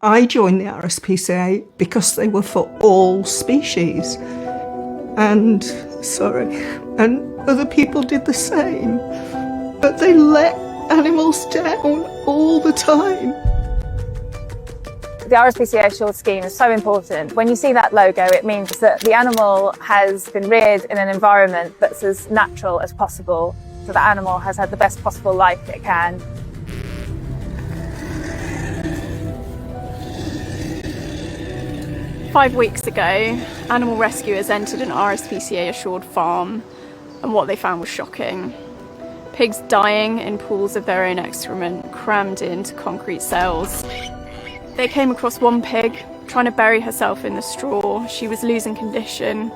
I joined the RSPCA because they were for all species. And other people did the same. But they let animals down all the time. The RSPCA Assured scheme is so important. When you see that logo, it means that the animal has been reared in an environment that's as natural as possible, so the animal has had the best possible life it can. Five weeks ago, animal rescuers entered an RSPCA assured farm, and what they found was shocking. Pigs dying in pools of their own excrement, crammed into concrete cells. They came across one pig trying to bury herself in the straw. She was losing condition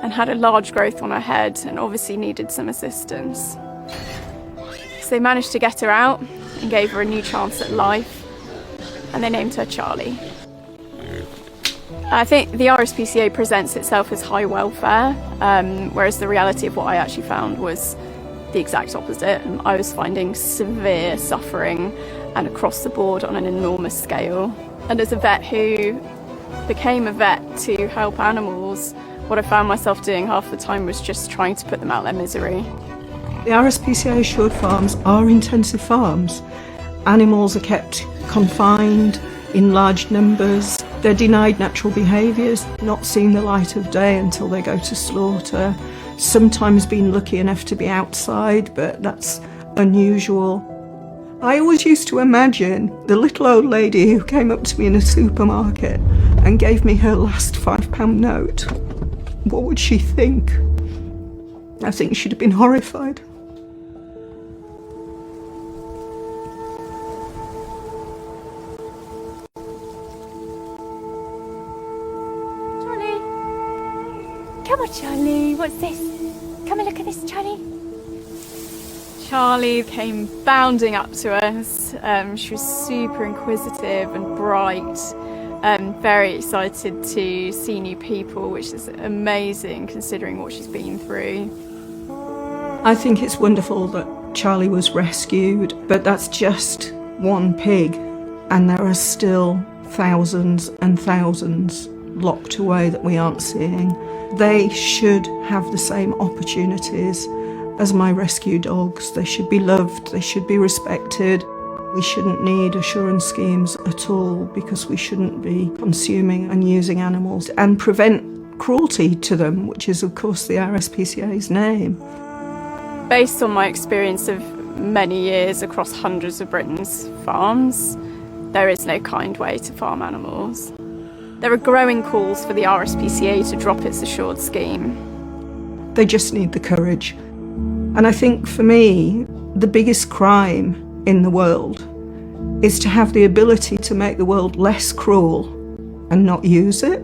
and had a large growth on her head and obviously needed some assistance. So they managed to get her out and gave her a new chance at life, and they named her Charlie. I think the RSPCA presents itself as high welfare, whereas the reality of what I actually found was the exact opposite. I was finding severe suffering and across the board on an enormous scale. And as a vet who became a vet to help animals, what I found myself doing half the time was just trying to put them out of their misery. The RSPCA assured farms are intensive farms. Animals are kept confined in large numbers. They're denied natural behaviours, not seeing the light of day until they go to slaughter. Sometimes being lucky enough to be outside, but that's unusual. I always used to imagine the little old lady who came up to me in a supermarket and gave me her last £5 note. What would she think? I think she'd have been horrified. Come on, Charlie, what's this? Come and look at this, Charlie. Charlie came bounding up to us. She was super inquisitive and bright, very excited to see new people, which is amazing considering what she's been through. I think it's wonderful that Charlie was rescued, but that's just one pig, and there are still thousands and thousands locked away that we aren't seeing. They should have the same opportunities as my rescue dogs. They should be loved, they should be respected. We shouldn't need assurance schemes at all because we shouldn't be consuming and using animals and prevent cruelty to them, which is of course the RSPCA's name. Based on my experience of many years across hundreds of Britain's farms, there is no kind way to farm animals. There are growing calls for the RSPCA to drop its assured scheme. They just need the courage. And I think for me, the biggest crime in the world is to have the ability to make the world less cruel and not use it.